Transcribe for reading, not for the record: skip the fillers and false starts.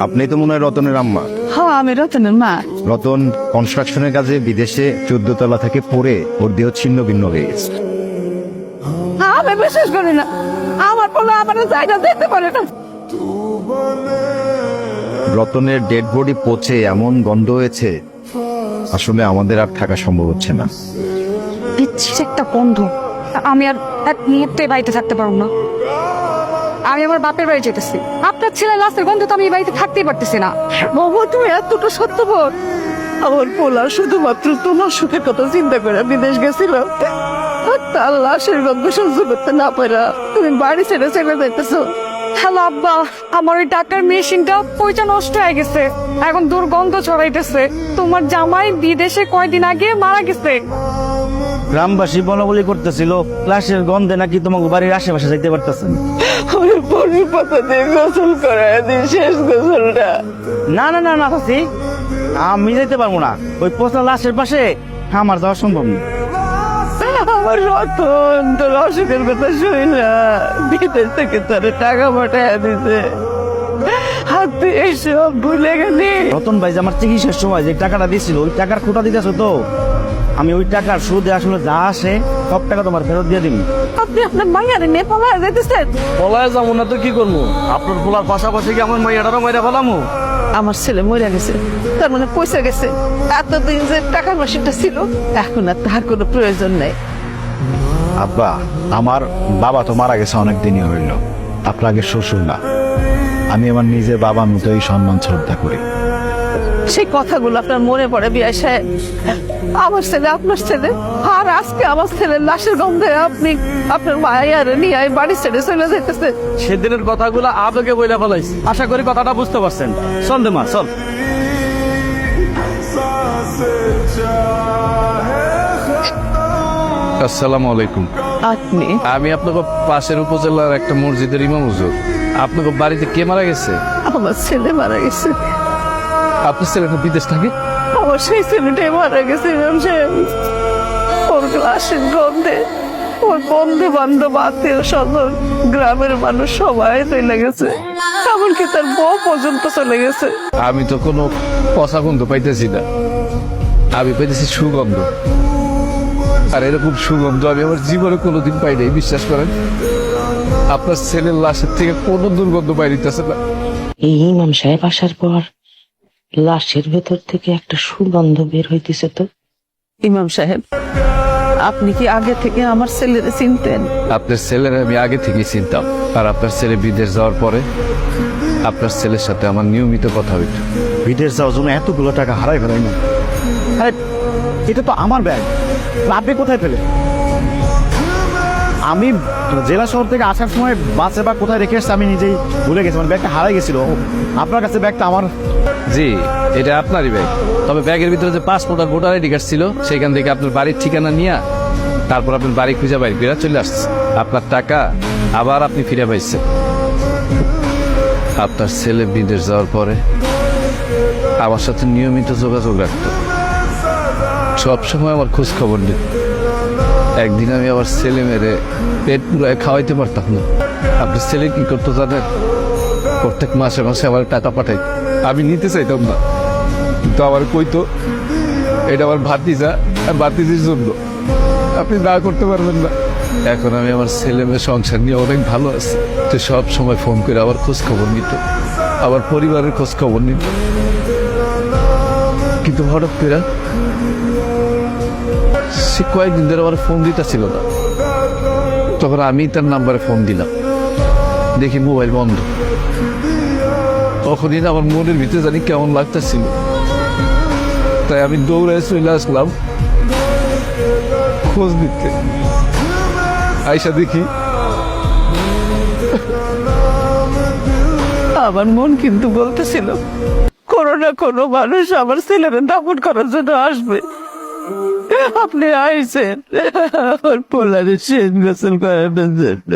আপনি তো মনে হয় রতনের আম্মা। হ্যাঁ, আমি রতনের মা। রতন কনস্ট্রাকশনের কাজে বিদেশে 14 তলা থেকে পড়ে ওর দেহ ছিন্ন ভিন্ন হয়ে গেছে। আমি বিশ্বাস করি না, আমার পোলা আমার জায়গা দেখতে পারে না। রতনের ডেড বডি পচে এমন গন্ধ হয়েছে, আসলে আমাদের আর থাকা সম্ভব হচ্ছে না। বিচ্ছির একটা গন্ধ, আমি আর এক মুহূর্তে বাড়িতে থাকতে পারবো না। আমি আমার বাপের বাড়ি যেতেছি। আপনার ছেলে লাশের গন্ধ তো আমি এই বাড়িতে থাকতেই পারতেছি না। বাবা, তুমি এতটা সত্যবাদ। আমার পোলা শুধুমাত্র তোমার সুখের কথা চিন্তা করে বিদেশ গেছিল, আর তার লাশের গন্ধ সহ্য করতে না পারা তুমি বাড়ি ছেড়ে চলে যাইতেছো। হ্যালো আব্বা, আমার ওই টাকার মেশিনটা পয়সা নষ্ট হয়ে গেছে, এখন দুর্গন্ধ ছড়াইতেছে। তোমার জামাই বিদেশে কয়দিন আগে মারা গেছে। গ্রামবাসী বলাবলি করতেছিল লাশের গন্ধে নাকি তোমাকে বাড়ির আশেপাশে যাইতে পারতেছেন। ওই পরির পাতা দিয়ে গোসল করায় দিন, শেষ গোসলটা। না না না না চাচি, আমি যাইতে পারবো না। ওই পচা লাশের পাশে আমার যাওয়া সম্ভব না। আমার রতন তোর অসুখের কথা শুই না, বিদেশ থেকে তোর টাকা পাঠায় দিছে, আর তুই এসব ভুলে গেলি। রতন ভাই যে আমার চিকিৎসার সময় যে টাকাটা দিয়েছিল, ওই টাকার খোটা দিতেছো তো। আমি ওই টাকার সুদে আসলে যা আসে সব টাকা তোমার ফেরত দিয়ে দিবি। আপনি আপনার মাইয়ারে নিয়ে পালায় যাইতেছেন। পলায় যাবো না তো কি করবো? আপনার পোলার পাশাপাশি কি আমার মাইয়াটারও মাইরা ফেলামো? আমার ছেলে মরে গেছে, তার মানে পয়সা গেছে। এতদিন যে টাকার মেশিনটা ছিল, এখন আর তার কোনো প্রয়োজন নেই। আব্বা, আমার বাবা তো মারা গেছে অনেক দিনই হইল। আপনার আগে শ্বশুর না, আমি আমার নিজের বাবার মতোই সম্মান শ্রদ্ধা করি। সেই কথাগুলো আপনার মনে পড়ে বিয়ে সাহেব? আমার ছেলে আপনার ছেলে, আর আজকে আমার ছেলের লাশের গন্ধে আপনি আপনার মায়ের নিয়ে বাড়ি ছেড়ে চলে যেতেছে। সেদিনের কথাগুলো আবেগে বইলা ফেলাইছি। আশা করি কথাটা বুঝতে পারছেন। চল দে মা, চল। আসসালামু আলাইকুম। আপনি আমি আপনাকে পাশের উপজেলার একটা মসজিদের ইমাম হুজুর। আপনাকে বাড়িতে কে মারা গেছে? আমার ছেলে মারা গেছে। আপনার ছেলেটা বিদেশ থাকে? আমার সেই ছেলেটাই মারা গেছে ইমাম সাহেব। ওর লাশের গন্ধে ওর বন্ধু বান্ধব আত্মীয় স্বজন গ্রামের মানুষ সবাই চলে গেছে, এমনকি তার বউ পর্যন্ত চলে গেছে। আমি তো কোনো পচা গন্ধ পাইতেছি না, আমি পাইতেছি সুগন্ধ। আর এরকম সুগন্ধ আমি আমার জীবনে কোনোদিন পাই নাই, বিশ্বাস করেন। আপনার ছেলের লাশের থেকে কোনো দুর্গন্ধ বাইরিতেছে না। এই ইমাম সাহেব আসার পর লাশের ভেতর থেকে একটা সুগন্ধ বের হইতেছে তো। ইমাম সাহেব, আপনি কি আগে থেকে আমার ছেলেরে চিনতেন? আপনার ছেলের আমি আগে থেকেই চিনতাম, আর আপনার ছেলে বিদেশ যাওয়ার পরে আপনার ছেলের সাথে আমার নিয়মিত কথা হইত। বিদেশ যাওয়ার জন্য এতগুলো টাকা হারাই ফেলাই না। আরে এটা তো আমার ব্যাগ, আপনি কোথায় পেলে? আমি জেলা শহর থেকে আসার সময় বাসে বা কোথায় রেখে এসছি আমি নিজেই ভুলে গেছি। মানে ব্যাগটা হারাই গেছিল। আপনার কাছে ব্যাগটা আমার। জি, এটা আপনারই ব্যাগ। তবে ব্যাগের ভিতরে যে পাসপোর্ট আর ভোটার আইডি কার্ড ছিল, সেখান থেকে আপনার বাড়ির ঠিকানা নিয়ে তারপর আপনার বাড়ি খুঁজে বাইরে ফিরে চলে আসছে। আপনার টাকা আবার আপনি ফিরে পাইছেন। আপনার ছেলে বিদেশ যাওয়ার পরে আমার সাথে নিয়মিত যোগাযোগ রাখতো, সবসময় আমার খোঁজ খবর নিত। একদিন আমি আমার ছেলে মেরে পেট পুরায় খাওয়াইতে পারতাম না। আপনার ছেলে কি করতো জানেন? প্রত্যেক মাসে মাসে আমার টাকা পাঠাই, আমি নিতে চাইতাম না, কিন্তু আমার কইতো এটা আমার ভাতিজা আর ভাতিজির জন্য, আপনি না করতে পারবেন না। এখন আমি আমার ছেলে মেয়ে সংসার নিয়ে অনেক ভালো আছি। তো সব সময় ফোন করে আবার খোঁজ খবর নিত, আমার পরিবারের খোঁজ খবর নিত। কিন্তু হঠাৎ করে সে কয়েকদিন ধরে আমার ফোন দিতেছিল না। তখন আমি তার নাম্বারে ফোন দিলাম, দেখি মোবাইল বন্ধ। তখনই না আমার মনের ভিতরে জানি কেমন লাগতেছিল, তাই আমি দৌড়ে চলে আসলাম খোঁজ নিতে। আইসা দেখি আমার মন কিন্তু বলতেছিল কোনো না কোনো মানুষ আমার ছেলেরে দাফন করার জন্য আসবে। আপনি আইছেন আমার পোলারে শেষ গোসল করানোর জন্য।